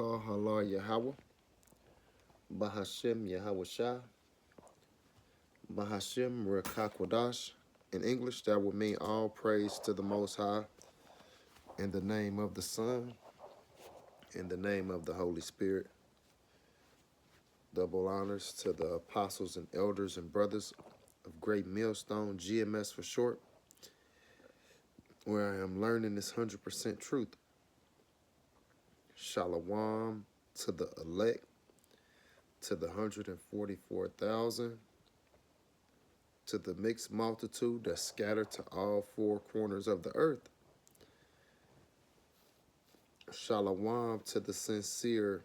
Barakah Halar Yahweh, Bahashem Yahweh Shah, Bahashem Rekakwadash. In English, that would mean all praise to the Most High, in the name of the Son, in the name of the Holy Spirit. Double honors to the apostles and elders and brothers of Great Millstone, GMS for short, where I am learning this 100% truth. Shalom to the elect, to the 144,000, to the mixed multitude that's scattered to all four corners of the earth. Shalom to the sincere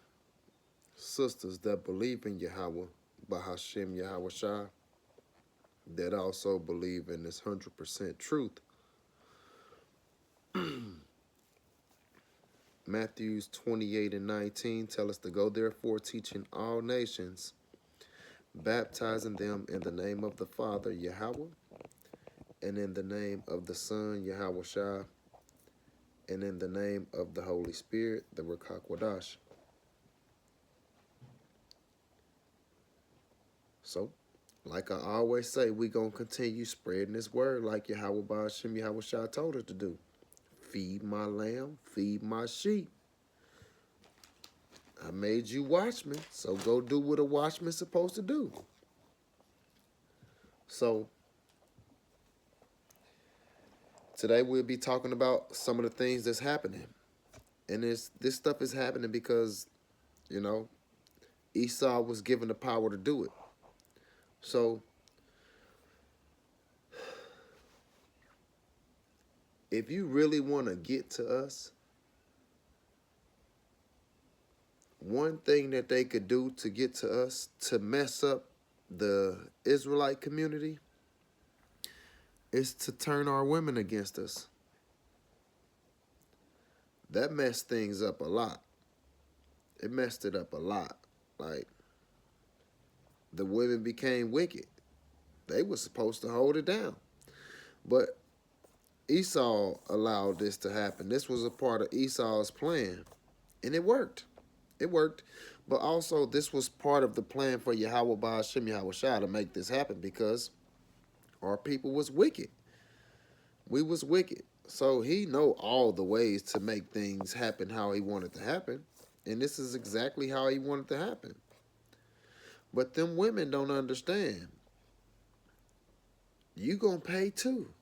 sisters that believe in Yahweh, Bahashem Yahweh Shah, that also believe in this 100% truth. Matthews 28:19 tell us to go therefore teaching all nations, baptizing them in the name of the Father, Yahweh, and in the name of the Son, Yahweh Shah, and in the name of the Holy Spirit, the Rekakwadash. So, like I always say, we going to continue spreading this word like Yahweh Ba'ashem Yahweh Shah told us to do. Feed my lamb, feed my sheep. I made you watchmen, so go do what a watchman's supposed to do. So, today we'll be talking about some of the things that's happening. And this stuff is happening because, you know, Esau was given the power to do it. So, if you really want to get to us, one thing that they could do to get to us, to mess up the Israelite community, is to turn our women against us. That messed things up a lot. It messed it up a lot. Like, the women became wicked. They were supposed to hold it down. But Esau allowed this to happen. This was a part of Esau's plan. And it worked. It worked. But also, this was part of the plan for Yahweh Ba'ashem Yahweh Shah to make this happen because our people was wicked. We was wicked. So he know all the ways to make things happen how he wanted to happen. And this is exactly how he wanted to happen. But them women don't understand. You gonna pay too.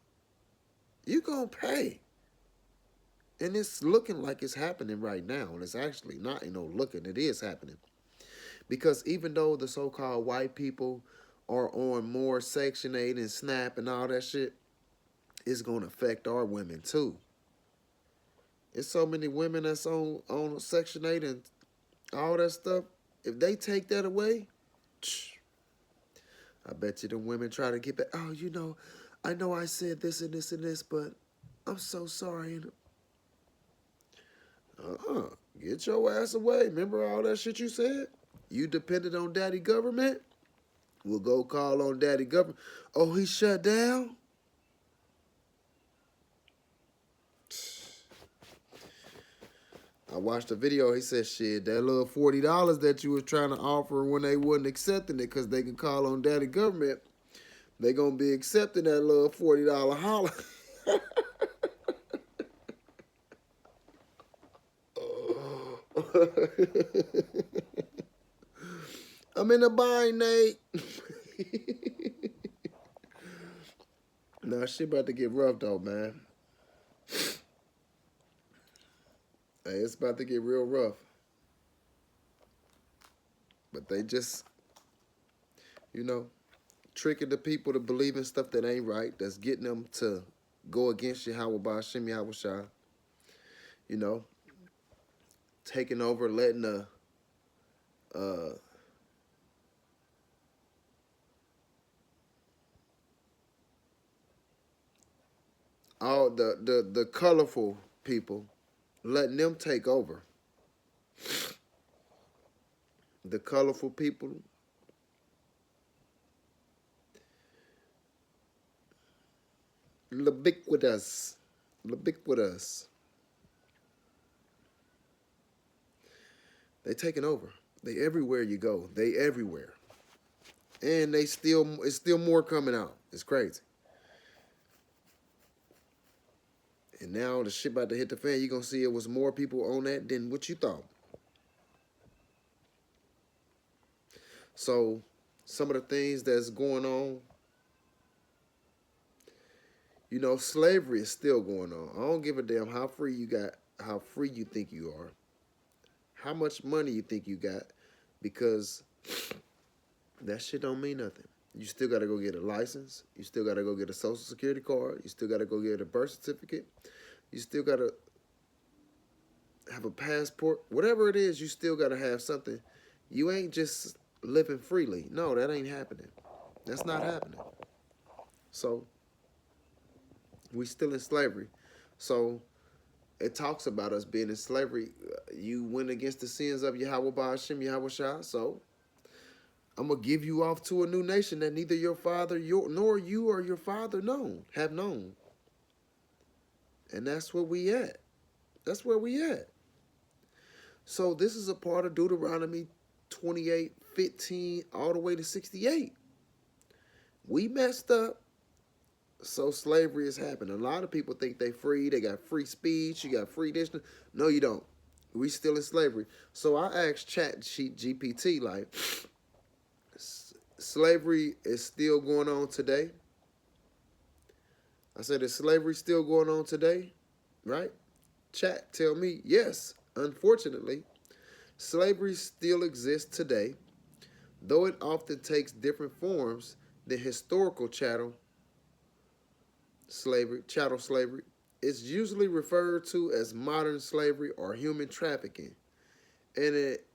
You gonna pay. And it's looking like it's happening right now. And it's actually not, looking. It is happening. Because even though the so-called white people are on more Section 8 and SNAP and all that shit, it's going to affect our women too. There's so many women that's on Section 8 and all that stuff. If they take that away, I bet you the women try to get back. Oh, I know I said this and this and this, but I'm so sorry. Get your ass away. Remember all that shit you said? You depended on daddy government? We'll go call on daddy government. Oh, he shut down? I watched a video. He said, shit, that little $40 that you was trying to offer when they wasn't accepting it because they can call on daddy government, they going to be accepting that little $40 holler. I'm in a bind, Nate. Nah, shit about to get rough, though, man. Hey, it's about to get real rough. But they just, tricking the people to believe in stuff that ain't right. That's getting them to go against Yahweh Ba'ashem Yahweh Shah. Taking over, letting the all the colorful people, letting them take over. The colorful people, ubiquitous. They taking over. They everywhere you go. They everywhere. And it's still more coming out. It's crazy. And now the shit about to hit the fan. You're gonna see it was more people on that than what you thought. So some of the things that's going on, slavery is still going on. I don't give a damn how free you got, how free you think you are, how much money you think you got, because that shit don't mean nothing. You still gotta go get a license. You still gotta go get a social security card. You still gotta go get a birth certificate. You still gotta have a passport. Whatever it is, you still gotta have something. You ain't just living freely. No, that ain't happening. That's not happening. So we still in slavery. So it talks about us being in slavery. You went against the sins of Yahweh Ba'ashem, Yahweh Shah. So I'm gonna give you off to a new nation that neither your father, nor you or your father have known. And that's where we at. That's where we at. So this is a part of Deuteronomy 28:15 all the way to 68. We messed up. So slavery is happening. A lot of people think they free. They got free speech. You got free this. No, you don't. We still in slavery. So I asked GPT, like, slavery is still going on today? I said, is slavery still going on today? Right? Chat, tell me, yes. Unfortunately, slavery still exists today, though it often takes different forms than historical chattel slavery. It's usually referred to as modern slavery or human trafficking, and it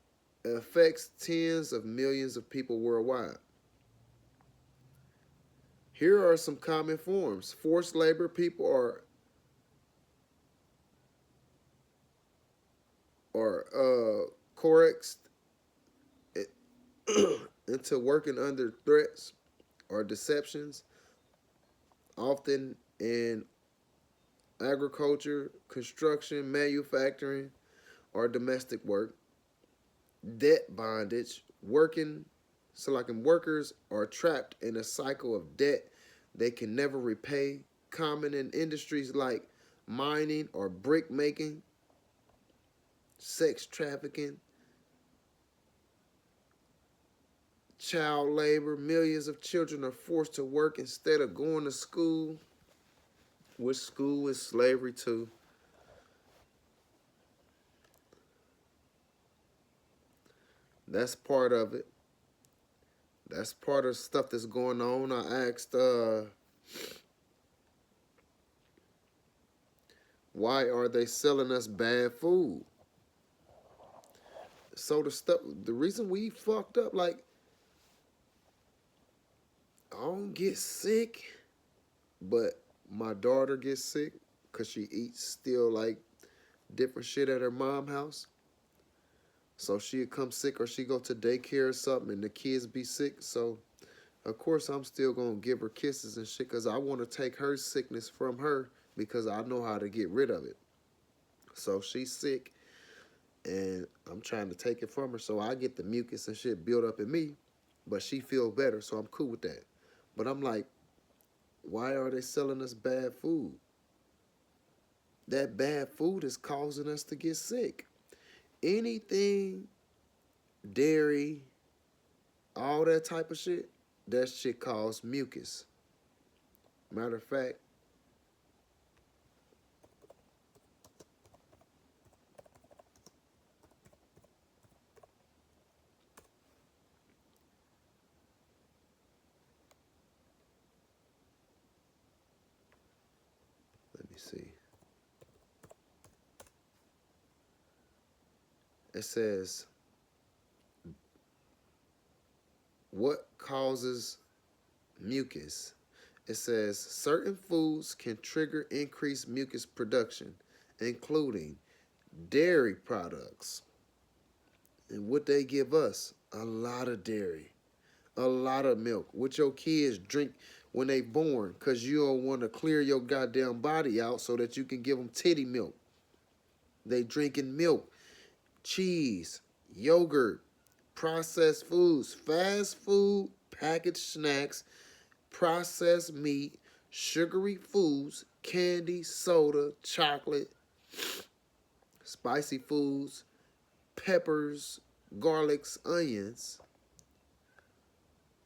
affects tens of millions of people worldwide. Here are some common forms. Forced labor. People are coerced into working under threats or deceptions, often in agriculture, construction, manufacturing, or domestic work. Debt bondage. Workers are trapped in a cycle of debt they can never repay, common in industries like mining or brick making. Sex trafficking, child labor. Millions of children are forced to work instead of going to school, which school is slavery too. That's part of it. That's part of stuff that's going on. I asked, why are they selling us bad food? So the reason we fucked up, like, I don't get sick, but my daughter gets sick because she eats still like different shit at her mom's house. So she'd come sick or she go to daycare or something and the kids be sick. So of course I'm still gonna give her kisses and shit because I want to take her sickness from her because I know how to get rid of it. So she's sick and I'm trying to take it from her so I get the mucus and shit built up in me, but she feels better, so I'm cool with that. But I'm like, why are they selling us bad food? That bad food is causing us to get sick. Anything, dairy, all that type of shit, that shit causes mucus. Matter of fact, let me see. It says, what causes mucus? It says certain foods can trigger increased mucus production, including dairy products. And what they give us, a lot of dairy, a lot of milk. What your kids drink when they born, because you don't want to clear your goddamn body out so that you can give them titty milk. They drinking milk, cheese. yogurt, processed foods, fast food, packaged snacks, processed meat, sugary foods, candy, soda, chocolate, spicy foods, peppers, garlics, onions,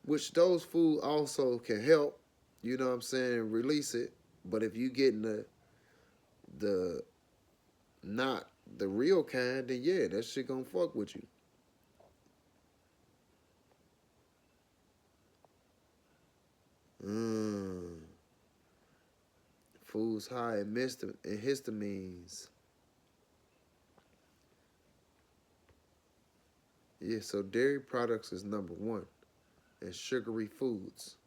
which those food also can help, you know what I'm saying, release it. But if you getting the not the real kind, then yeah, that shit gonna fuck with you. Mm. Foods high in histamines. Yeah, so dairy products is number one, and sugary foods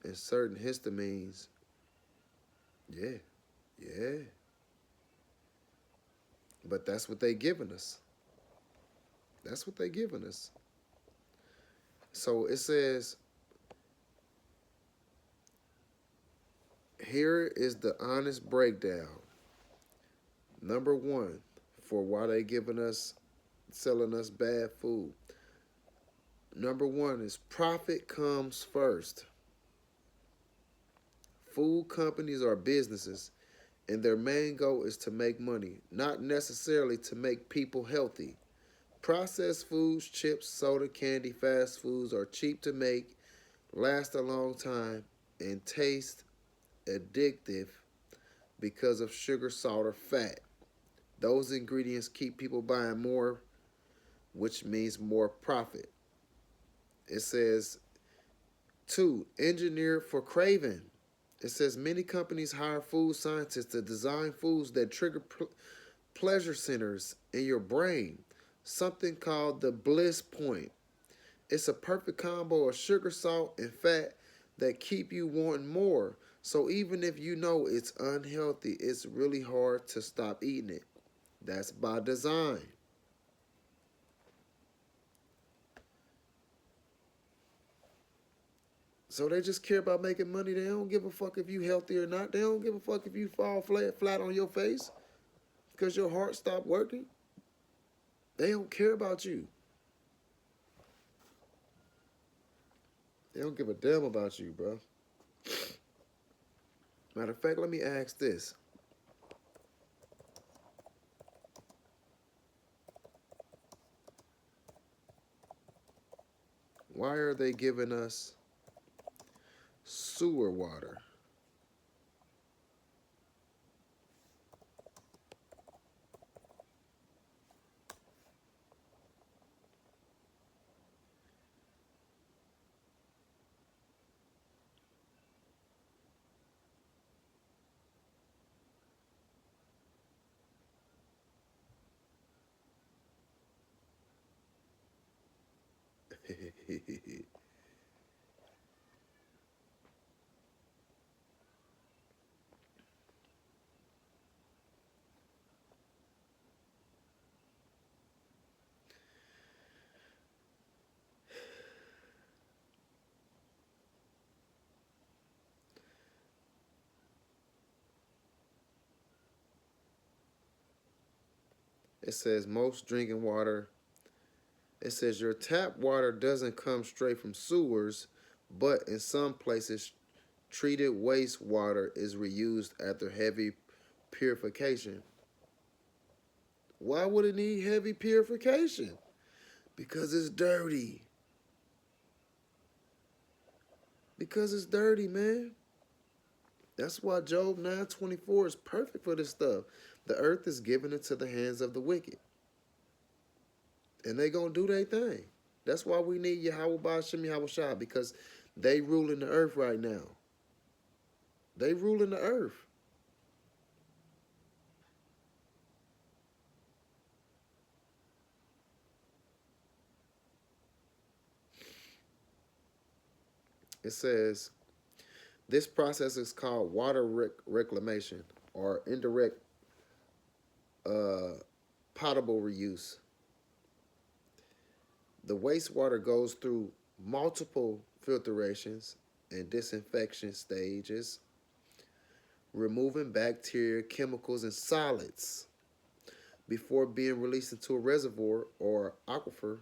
and certain histamines. Yeah, yeah. But that's what they giving us. That's what they giving us. So it says here is the honest breakdown. Number one, for why they giving us selling us bad food. Number one is profit comes first. Food companies are businesses, and their main goal is to make money, not necessarily to make people healthy. Processed foods, chips, soda, candy, fast foods are cheap to make, last a long time, and taste addictive because of sugar, salt, or fat. Those ingredients keep people buying more, which means more profit. It says, two, engineered for craving. It says many companies hire food scientists to design foods that trigger pleasure centers in your brain, something called the bliss point. It's a perfect combo of sugar, salt, and fat that keep you wanting more. So even if you know it's unhealthy, it's really hard to stop eating it. That's by design. So they just care about making money. They don't give a fuck if you healthy or not. They don't give a fuck if you fall flat on your face because your heart stopped working. They don't care about you. They don't give a damn about you, bro. Matter of fact, let me ask this. Why are they giving us sewer water? It says most drinking water. It says your tap water doesn't come straight from sewers, but in some places, treated wastewater is reused after heavy purification. Why would it need heavy purification? Because it's dirty. Because it's dirty, man. That's why Job 9:24 is perfect for this stuff. The earth is given into the hands of the wicked. And they gonna do their thing. That's why we need Yahweh Bashim Yahweh Shah, because they ruling the earth right now. They ruling the earth. It says this process is called water reclamation or indirect uh, potable reuse. The wastewater goes through multiple filtrations and disinfection stages, removing bacteria, chemicals, and solids. before being released into a reservoir or aquifer,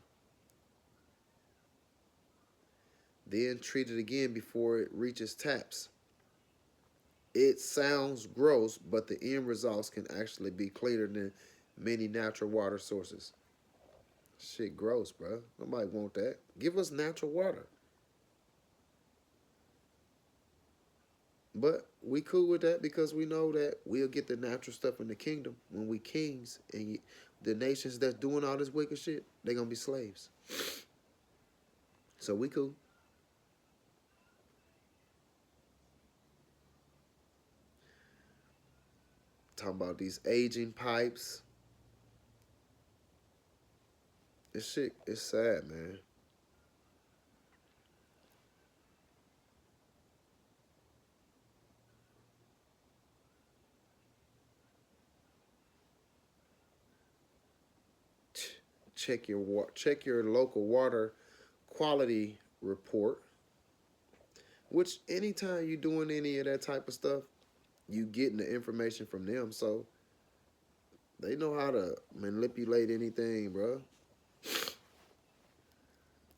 then treated again before it reaches taps. It sounds gross, but the end results can actually be cleaner than many natural water sources. Shit gross, bro. Nobody want that. Give us natural water. But we cool with that because we know that we'll get the natural stuff in the kingdom when we kings, and the nations that's doing all this wicked shit, they gonna be slaves. So we cool. Talking about these aging pipes. This shit is sad, man. Check your local water quality report. Which anytime you doing any of that type of stuff, you getting the information from them, so they know how to manipulate anything, bro.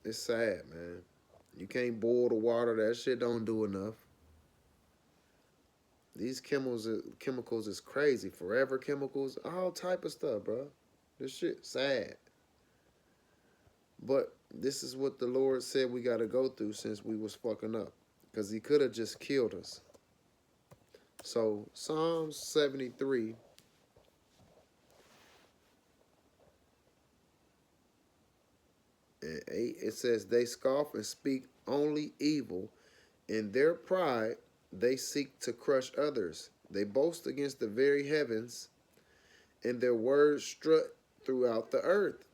It's sad, man. You can't boil the water. That shit don't do enough. These chemicals is crazy. Forever chemicals, all type of stuff, bro. This shit sad. But this is what the Lord said we got to go through since we was fucking up. Because he could have just killed us. So Psalms 73 and 8, it says, they scoff and speak only evil. In their pride, they seek to crush others. They boast against the very heavens, and their words strut throughout the earth.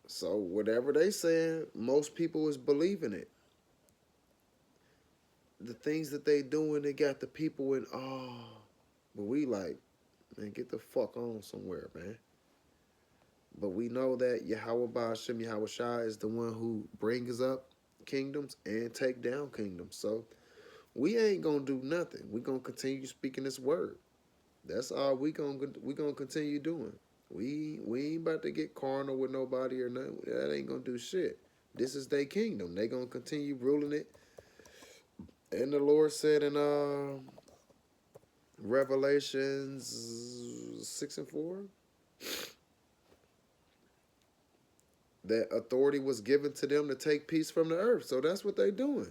So whatever they saying, most people is believing it. The things that they doing, they got the people in awe. But we like, man, get the fuck on somewhere, man. But we know that Yahweh Ba'ashem Yahweh Shai is the one who brings up kingdoms and take down kingdoms. So we ain't gonna do nothing. We gonna continue speaking this word. That's all we gonna continue doing. We ain't about to get carnal with nobody or nothing. That ain't gonna do shit. This is their kingdom. They gonna continue ruling it. And the Lord said in Revelations 6:4 that authority was given to them to take peace from the earth. So that's what they doing.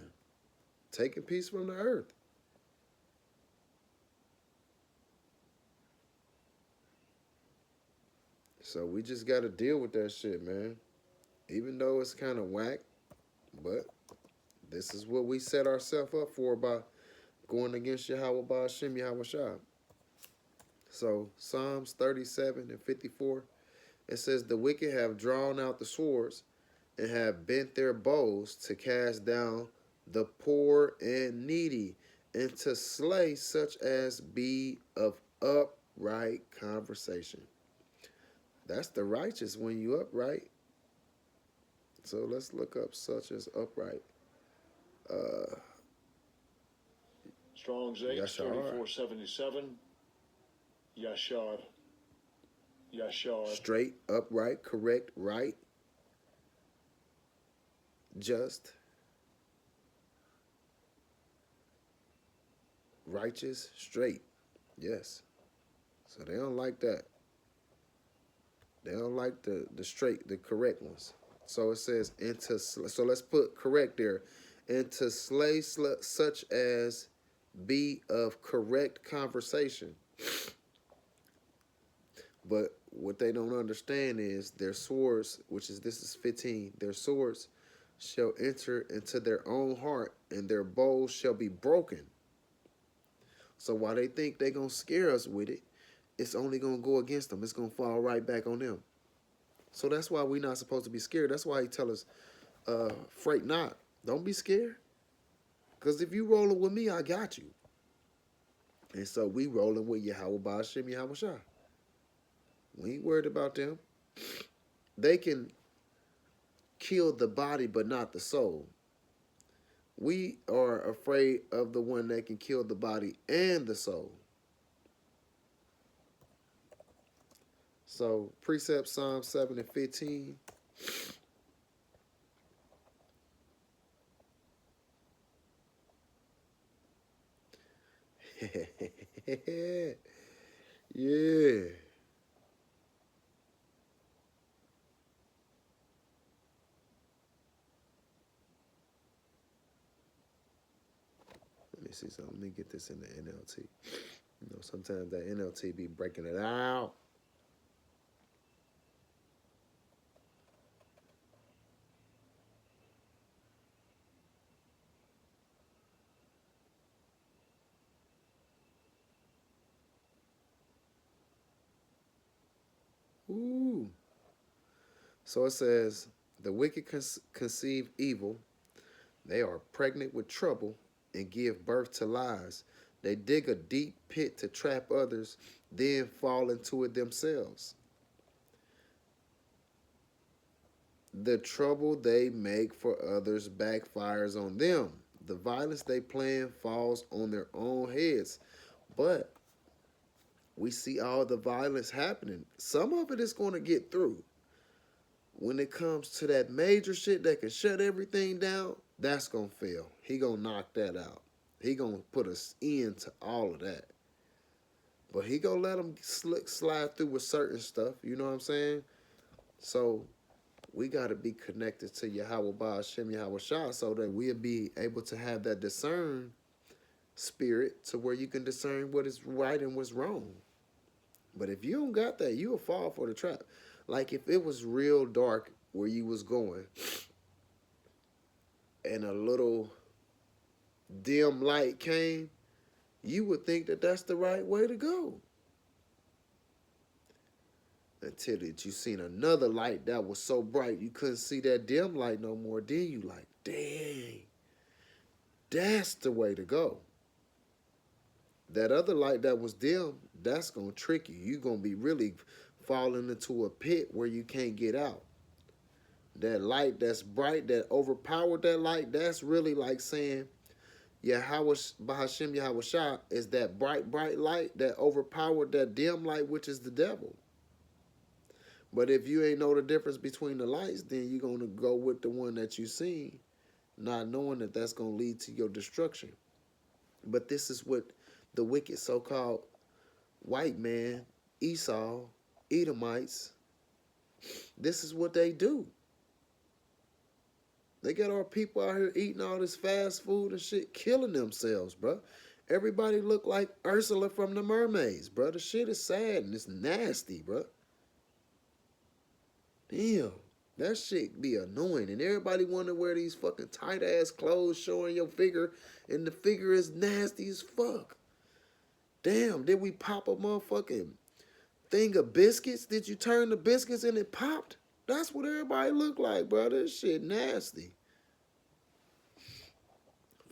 Taking peace from the earth. So we just got to deal with that shit, man. Even though it's kind of whack, but this is what we set ourselves up for by going against Yahweh Ba'ashem Yahweh Shah. So Psalms 37 and 54, it says, the wicked have drawn out the swords and have bent their bows to cast down the poor and needy and to slay such as be of upright conversation. That's the righteous when you upright. So let's look up such as upright. Strong's 8, 3477. Yashar. Yashar. Straight, upright, correct, right, just, righteous, straight. Yes. So they don't like that. They don't like the straight, the correct ones. So it says, so let's put correct there. And to slay such as be of correct conversation. But what they don't understand is their swords, this is 15, their swords shall enter into their own heart, and their bows shall be broken. So while they think they're going to scare us with it, it's only going to go against them. It's going to fall right back on them. So that's why we're not supposed to be scared. That's why he tell us, fret not. Don't be scared. Because if you rolling with me, I got you. And so we rolling with Yahweh Ba'ashem Yahweh Shah. We ain't worried about them. They can kill the body but not the soul. We are afraid of the one that can kill the body and the soul. So, precept Psalm 7 and 15. Yeah. Let me see something. Let me get this in the NLT. You know, sometimes that NLT be breaking it out. Ooh. So it says, the wicked conceive evil. They are pregnant with trouble and give birth to lies. They dig a deep pit to trap others, then fall into it themselves. The trouble they make for others backfires on them. The violence they plan falls on their own heads. But we see all the violence happening. Some of it is going to get through. When it comes to that major shit that can shut everything down, that's going to fail. He going to knock that out. He going to put us into all of that. But he going to let them slide through with certain stuff. You know what I'm saying? So we got to be connected to Yahweh Ba'ashem Yahweh Shah so that we'll be able to have that discern spirit to where you can discern what is right and what's wrong. But if you don't got that, you'll fall for the trap. Like if it was real dark where you was going and a little dim light came, you would think that that's the right way to go. Until that you seen another light that was so bright you couldn't see that dim light no more. Then you like, dang, that's the way to go. That other light that was dim, that's going to trick you. You're going to be really falling into a pit where you can't get out. That light that's bright, that overpowered that light, that's really like saying, Yahweh Bahashim Yahweh Shah is that bright light that overpowered that dim light, which is the devil. But if you ain't know the difference between the lights, then you're going to go with the one that you seen, not knowing that that's going to lead to your destruction. But this is what the wicked so-called white man, Esau, Edomites, this is what they do. They got our people out here eating all this fast food and shit, killing themselves, bro. Everybody look like Ursula from the Mermaids, bro. The shit is sad and it's nasty, bro. Damn, that shit be annoying. And everybody want to wear these fucking tight-ass clothes showing your figure, and the figure is nasty as fuck. Damn, did we pop a motherfucking thing of biscuits? Did you turn the biscuits and it popped? That's what everybody look like, bro. This shit nasty.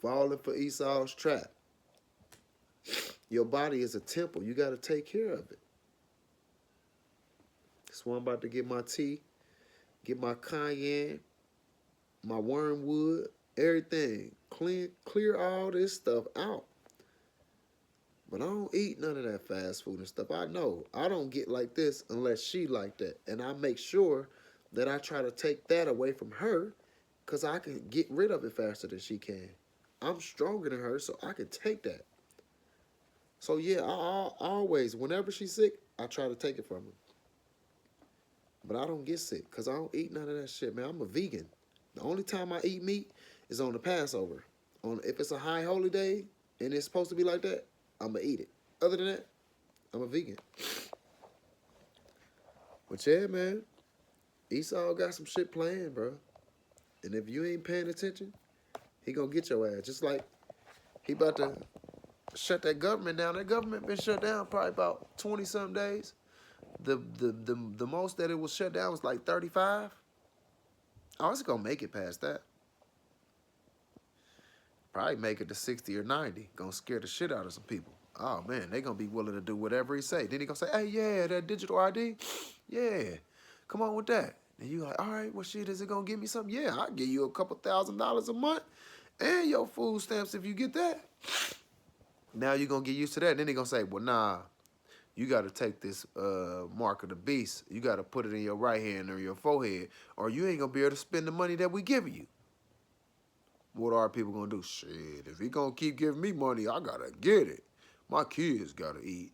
Falling for Esau's trap. Your body is a temple. You got to take care of it. So I'm about to get my tea, get my cayenne, my wormwood, everything. Clear all this stuff out. But I don't eat none of that fast food and stuff. I know I don't get like this unless she like that. And I make sure that I try to take that away from her because I can get rid of it faster than she can. I'm stronger than her, so I can take that. So yeah, I always, whenever she's sick, I try to take it from her. But I don't get sick because I don't eat none of that shit, man. I'm a vegan. The only time I eat meat is on the Passover. If it's a high holy day and it's supposed to be like that, I'm going to eat it. Other than that, I'm a vegan. But yeah, man, Esau got some shit planned, bro. And if you ain't paying attention, he going to get your ass. Just like he about to shut that government down. That government been shut down probably about 20-something days. The most that it was shut down was like 35. I was going to make it past that. Probably make it to 60 or 90. Gonna scare the shit out of some people. Oh man, they gonna be willing to do whatever he say. Then he gonna say, hey, yeah, that digital ID, yeah, come on with that. And you like, all right, well shit, is it gonna give me something? Yeah, I'll give you a couple $1,000s a month and your food stamps if you get that. Now you're going to get used to that. And then they're going to say, well, nah, you got to take this mark of the beast. You got to put it in your right hand or your forehead, or you ain't going to be able to spend the money that we giving you. What are people going to do? Shit, if he going to keep giving me money, I got to get it. My kids got to eat.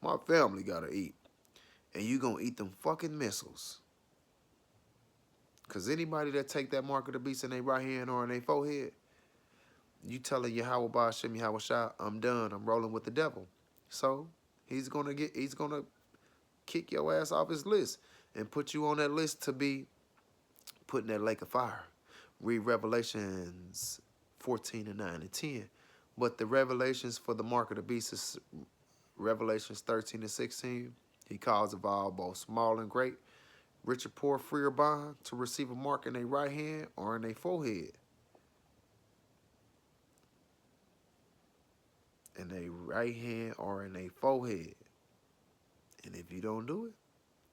My family got to eat. And you going to eat them fucking missiles. Because anybody that take that mark of the beast in their right hand or in their forehead, you telling Yahweh Ba'ashem Yahweh Shah, I'm done. I'm rolling with the devil. So he's gonna kick your ass off his list and put you on that list to be put in that lake of fire. Read Revelations 14 and 9 and 10. But the revelations for the mark of the beast is Revelations 13 and 16. He calls of all, both small and great, rich or poor, free or bond, to receive a mark in their right hand or in their forehead. In their right hand or in their forehead. And if you don't do it,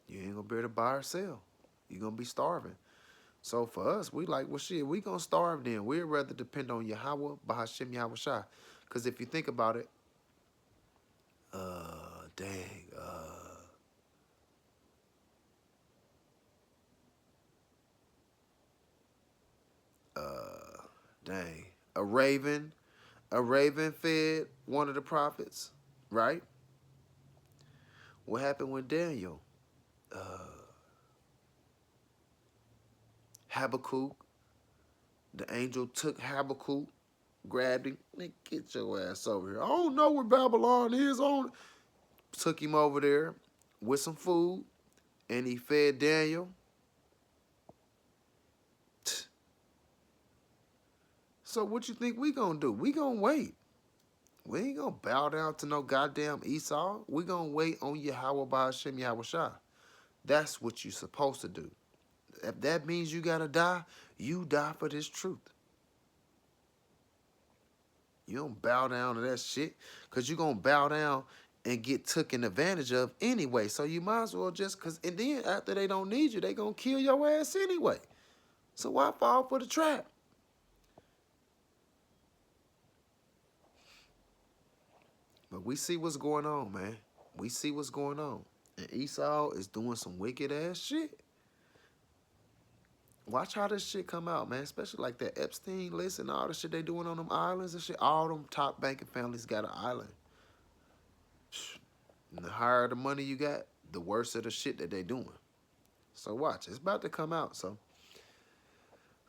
you ain't gonna be able to buy or sell. You're gonna be starving. So for us, we like, well, shit, we gonna starve then. We'd rather depend on Yahweh, Bahashem Yahweh Shai. Because if you think about it, dang, dang, a raven fed one of the prophets, right? What happened with Daniel? Habakkuk, the angel took Habakkuk, grabbed him, man, get your ass over here. I don't know where Babylon is. Took him over there with some food, and he fed Daniel. So what you think we gonna do? We gonna wait. We ain't gonna bow down to no goddamn Esau. We gonna wait on Yahweh Ba'ashem Yahweh Shah. That's what you supposed to do. If that means you gotta die, you die for this truth. You don't bow down to that shit, because you're going to bow down and get taken advantage of anyway. So you might as well just, and then after they don't need you, they going to kill your ass anyway. So why fall for the trap? But we see what's going on, man. We see what's going on. And Esau is doing some wicked ass shit. Watch how this shit come out, man. Especially like that Epstein list and all the shit they doing on them islands and shit. All them top banking families got an island. And the higher the money you got, the worse of the shit that they doing. So watch, it's about to come out. So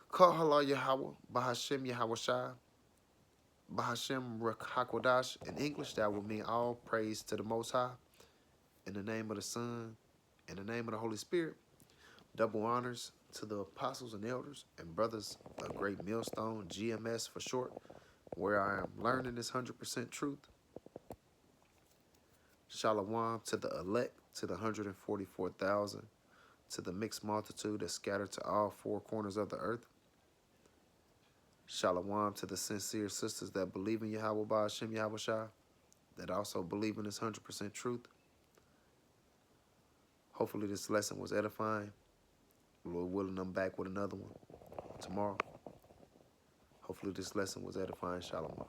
call halal Yahweh, Bahashem Yahweh Shai, Bahashem Hakwadash. In English, that would mean all praise to the Most High. In the name of the Son, in the name of the Holy Spirit. Double honors to the apostles and elders and brothers of Great Millstone, GMS for short, where I am learning this 100% truth. Shalom to the elect, to the 144,000, to the mixed multitude that scattered to all four corners of the earth. Shalom to the sincere sisters that believe in Yahweh Ba'ashem Yahweh Shai, that also believe in this 100% truth. Hopefully this lesson was edifying. Lord willing, I'm back with another one tomorrow. Hopefully this lesson was edifying. Shalom.